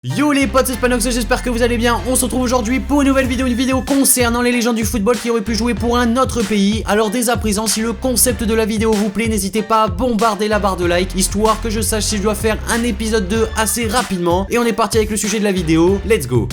Yo les potes, c'est Spanox, j'espère que vous allez bien. On se retrouve aujourd'hui pour une nouvelle vidéo, concernant les légendes du football qui auraient pu jouer pour un autre pays. Alors dès à présent, si le concept de la vidéo vous plaît, n'hésitez pas à bombarder la barre de like, histoire que je sache si je dois faire un épisode 2 assez rapidement. Et on est parti avec le sujet de la vidéo, let's go.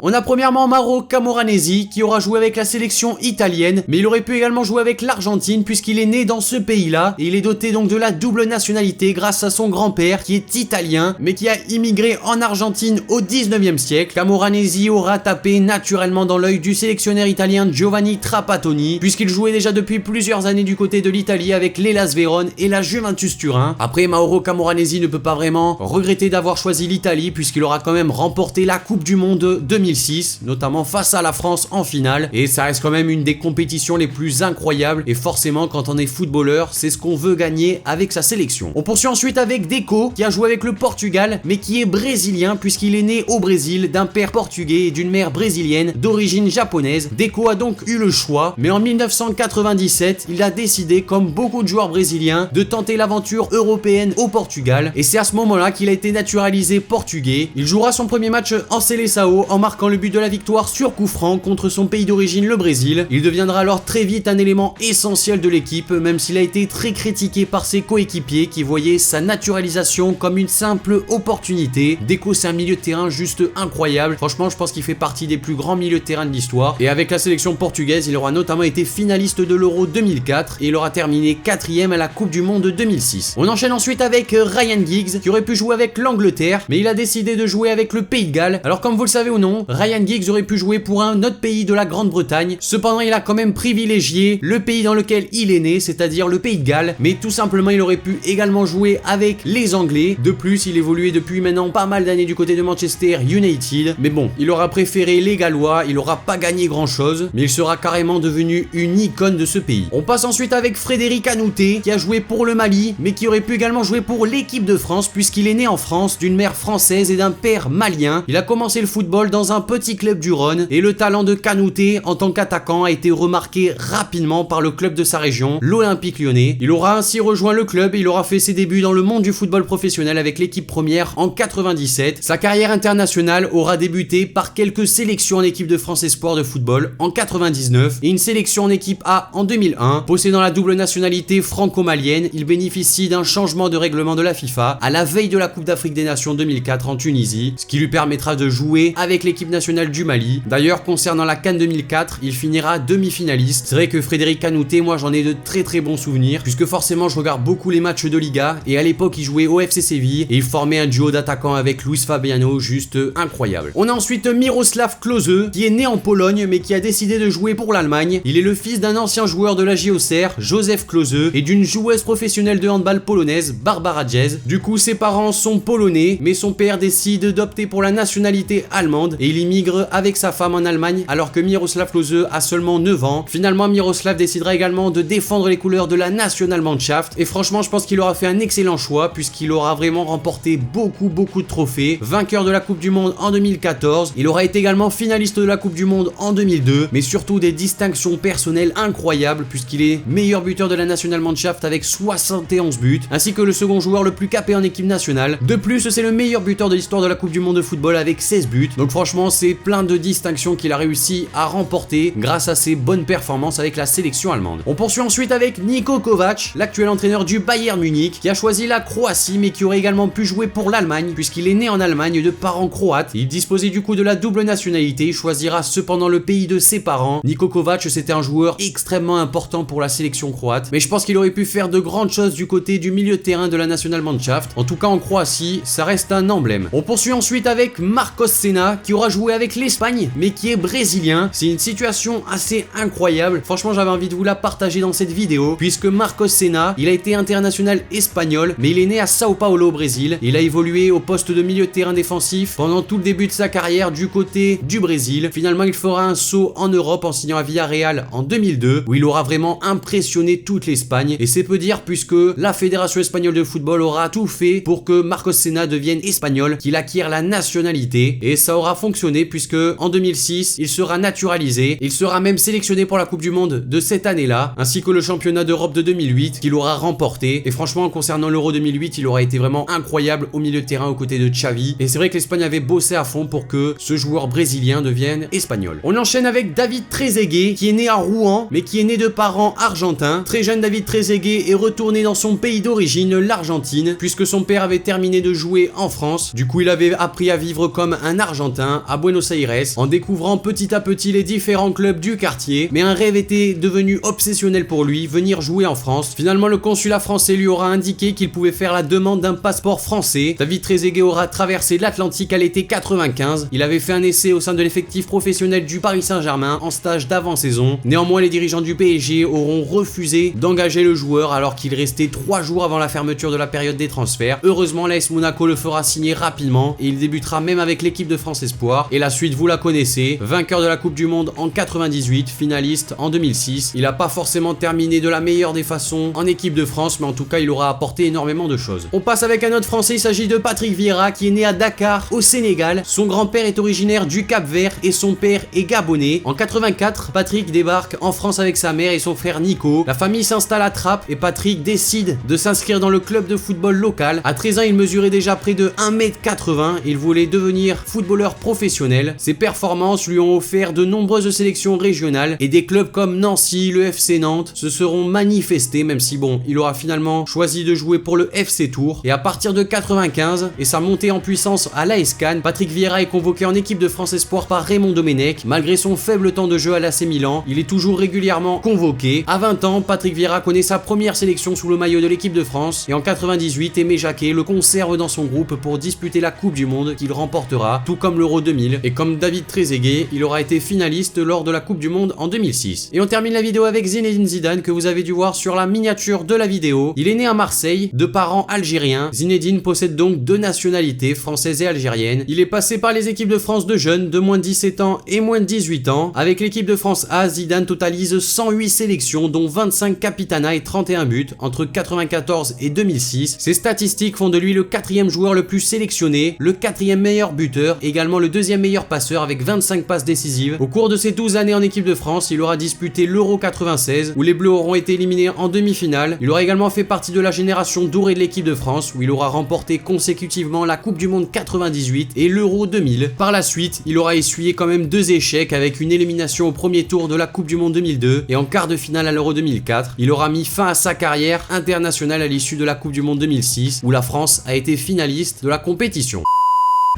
On a premièrement Mauro Camoranesi qui aura joué avec la sélection italienne, mais il aurait pu également jouer avec l'Argentine puisqu'il est né dans ce pays-là et il est doté donc de la double nationalité grâce à son grand-père qui est italien mais qui a immigré en Argentine au 19e siècle. Camoranesi aura tapé naturellement dans l'œil du sélectionneur italien Giovanni Trapattoni puisqu'il jouait déjà depuis plusieurs années du côté de l'Italie avec l'Hellas Vérone et la Juventus Turin. Après, Mauro Camoranesi ne peut pas vraiment regretter d'avoir choisi l'Italie puisqu'il aura quand même remporté la Coupe du Monde 2006, notamment face à la France en finale, et ça reste quand même une des compétitions les plus incroyables, et forcément quand on est footballeur, c'est ce qu'on veut gagner avec sa sélection. On poursuit ensuite avec Deco, qui a joué avec le Portugal, mais qui est brésilien puisqu'il est né au Brésil d'un père portugais et d'une mère brésilienne d'origine japonaise. Deco a donc eu le choix, mais en 1997, il a décidé, comme beaucoup de joueurs brésiliens, de tenter l'aventure européenne au Portugal, et c'est à ce moment-là qu'il a été naturalisé portugais. Il jouera son premier match en Seleção en marquant le but de la victoire sur coup franc contre son pays d'origine, le Brésil. Il deviendra alors très vite un élément essentiel de l'équipe, même s'il a été très critiqué par ses coéquipiers qui voyaient sa naturalisation comme une simple opportunité. Deco, c'est un milieu de terrain juste incroyable. Franchement, je pense qu'il fait partie des plus grands milieux de terrain de l'histoire. Et avec la sélection portugaise, il aura notamment été finaliste de l'Euro 2004 et il aura terminé 4e à la Coupe du Monde 2006. On enchaîne ensuite avec Ryan Giggs, qui aurait pu jouer avec l'Angleterre, mais il a décidé de jouer avec le Pays de Galles. Alors comme vous le savez ou non, Ryan Giggs aurait pu jouer pour un autre pays de la Grande-Bretagne. Cependant, il a quand même privilégié le pays dans lequel il est né, c'est-à-dire le Pays de Galles. Mais tout simplement, il aurait pu également jouer avec les Anglais. De plus, il évoluait depuis maintenant pas mal d'années du côté de Manchester United. Mais bon, il aura préféré les Gallois, il aura pas gagné grand-chose, mais il sera carrément devenu une icône de ce pays. On passe ensuite avec Frédéric Anouté, qui a joué pour le Mali, mais qui aurait pu également jouer pour l'équipe de France, puisqu'il est né en France, d'une mère française et d'un père malien. Il a commencé le football dans un petit club du Rhône, et le talent de Kanouté en tant qu'attaquant a été remarqué rapidement par le club de sa région, l'Olympique Lyonnais. Il aura ainsi rejoint le club et il aura fait ses débuts dans le monde du football professionnel avec l'équipe première en 97. Sa carrière internationale aura débuté par quelques sélections en équipe de France Espoir de football en 99 et une sélection en équipe A en 2001. Possédant la double nationalité franco-malienne, il bénéficie d'un changement de règlement de la FIFA à la veille de la Coupe d'Afrique des Nations 2004 en Tunisie, ce qui lui permettra de jouer avec l'équipe nationale du Mali. D'ailleurs, concernant la CAN 2004, il finira demi-finaliste. C'est vrai que Frédéric Kanouté, moi j'en ai de très bons souvenirs, puisque forcément je regarde beaucoup les matchs de Liga, et à l'époque il jouait au FC Séville, et il formait un duo d'attaquants avec Luis Fabiano, juste incroyable. On a ensuite Miroslav Klose, qui est né en Pologne, mais qui a décidé de jouer pour l'Allemagne. Il est le fils d'un ancien joueur de la JOCR, Joseph Klose, et d'une joueuse professionnelle de handball polonaise, Barbara Jez. Du coup, ses parents sont polonais, mais son père décide d'opter pour la nationalité allemande, et il immigre avec sa femme en Allemagne alors que Miroslav Klose a seulement 9 ans. Finalement, Miroslav décidera également de défendre les couleurs de la Nationalmannschaft et franchement, je pense qu'il aura fait un excellent choix puisqu'il aura vraiment remporté beaucoup de trophées. Vainqueur de la Coupe du Monde en 2014, il aura été également finaliste de la Coupe du Monde en 2002, mais surtout des distinctions personnelles incroyables puisqu'il est meilleur buteur de la Nationalmannschaft avec 71 buts, ainsi que le second joueur le plus capé en équipe nationale. De plus, c'est le meilleur buteur de l'histoire de la Coupe du Monde de football avec 16 buts. Donc franchement, c'est plein de distinctions qu'il a réussi à remporter grâce à ses bonnes performances avec la sélection allemande. On poursuit ensuite avec Niko Kovac, l'actuel entraîneur du Bayern Munich, qui a choisi la Croatie mais qui aurait également pu jouer pour l'Allemagne puisqu'il est né en Allemagne de parents croates. Il disposait du coup de la double nationalité, il choisira cependant le pays de ses parents. Niko Kovac, c'était un joueur extrêmement important pour la sélection croate, mais je pense qu'il aurait pu faire de grandes choses du côté du milieu de terrain de la Nationalmannschaft. En tout cas en Croatie, ça reste un emblème. On poursuit ensuite avec Marcos Senna, qui aura joué avec l'Espagne mais qui est brésilien. C'est une situation assez incroyable. Franchement, j'avais envie de vous la partager dans cette vidéo puisque Marcos Senna, il a été international espagnol mais il est né à Sao Paulo au Brésil. Il a évolué au poste de milieu de terrain défensif pendant tout le début de sa carrière du côté du Brésil. Finalement, il fera un saut en Europe en signant à Villarreal en 2002 où il aura vraiment impressionné toute l'Espagne et c'est peu dire puisque la Fédération espagnole de football aura tout fait pour que Marcos Senna devienne espagnol, qu'il acquiert la nationalité et ça aura fonctionné sélectionné puisque en 2006, il sera naturalisé. Il sera même sélectionné pour la Coupe du Monde de cette année-là, ainsi que le championnat d'Europe de 2008 qu'il aura remporté. Et franchement, concernant l'Euro 2008, il aura été vraiment incroyable au milieu de terrain aux côtés de Xavi. Et c'est vrai que l'Espagne avait bossé à fond pour que ce joueur brésilien devienne espagnol. On enchaîne avec David Trezeguet, qui est né à Rouen, mais qui est né de parents argentins. Très jeune, David Trezeguet est retourné dans son pays d'origine, l'Argentine, puisque son père avait terminé de jouer en France. Du coup, il avait appris à vivre comme un Argentin à Buenos Aires, en découvrant petit à petit les différents clubs du quartier. Mais un rêve était devenu obsessionnel pour lui, venir jouer en France. Finalement, le consulat français lui aura indiqué qu'il pouvait faire la demande d'un passeport français. David Trezeguet aura traversé l'Atlantique à l'été 95. Il avait fait un essai au sein de l'effectif professionnel du Paris Saint-Germain en stage d'avant-saison. Néanmoins, les dirigeants du PSG auront refusé d'engager le joueur alors qu'il restait 3 jours avant la fermeture de la période des transferts. Heureusement, l'AS Monaco le fera signer rapidement et il débutera même avec l'équipe de France Espoir. Et la suite, vous la connaissez. Vainqueur de la Coupe du Monde en 98, finaliste en 2006. Il n'a pas forcément terminé de la meilleure des façons en équipe de France, mais en tout cas, il aura apporté énormément de choses. On passe avec un autre Français, il s'agit de Patrick Vieira, qui est né à Dakar, au Sénégal. Son grand-père est originaire du Cap-Vert et son père est gabonais. En 84, Patrick débarque en France avec sa mère et son frère Nico. La famille s'installe à Trappes et Patrick décide de s'inscrire dans le club de football local. À 13 ans, il mesurait déjà près de 1m80. Il voulait devenir footballeur professionnel. Ses performances lui ont offert de nombreuses sélections régionales et des clubs comme Nancy, le FC Nantes se seront manifestés, même si bon, il aura finalement choisi de jouer pour le FC Tours. Et à partir de 95 et sa montée en puissance à l'AS Cannes, Patrick Vieira est convoqué en équipe de France Espoir par Raymond Domenech. Malgré son faible temps de jeu à l'AC Milan, il est toujours régulièrement convoqué. À 20 ans, Patrick Vieira connaît sa première sélection sous le maillot de l'équipe de France et en 98, Aimé Jacquet le conserve dans son groupe pour disputer la Coupe du Monde qu'il remportera, tout comme l'Euro 2000. Et comme David Trezeguet, il aura été finaliste lors de la Coupe du Monde en 2006. Et on termine la vidéo avec Zinedine Zidane que vous avez dû voir sur la miniature de la vidéo. Il est né à Marseille, de parents algériens. Zinedine possède donc 2 nationalités, française et algérienne. Il est passé par les équipes de France de jeunes de moins de 17 ans et moins de 18 ans. Avec l'équipe de France A, Zidane totalise 108 sélections, dont 25 capitanats et 31 buts entre 94 et 2006. Ses statistiques font de lui le 4e joueur le plus sélectionné, le 4e meilleur buteur, également le 2e meilleur passeur avec 25 passes décisives. Au cours de ses 12 années en équipe de France, il aura disputé l'Euro 96 où les Bleus auront été éliminés en demi-finale. Il aura également fait partie de la génération dorée de l'équipe de France où il aura remporté consécutivement la Coupe du Monde 98 et l'Euro 2000. Par la suite, il aura essuyé quand même 2 échecs avec une élimination au premier tour de la Coupe du Monde 2002 et en quart de finale à l'Euro 2004. Il aura mis fin à sa carrière internationale à l'issue de la Coupe du Monde 2006 où la France a été finaliste de la compétition.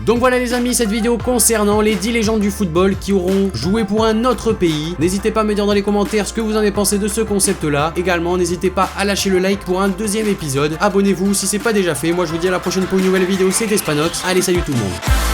Donc voilà les amis, cette vidéo concernant les 10 légendes du football qui auront joué pour un autre pays. N'hésitez pas à me dire dans les commentaires ce que vous en avez pensé de ce concept là. Également n'hésitez pas à lâcher le like pour un 2e épisode. Abonnez-vous si c'est pas déjà fait. Moi je vous dis à la prochaine pour une nouvelle vidéo, c'était Spanox. Allez salut tout le monde.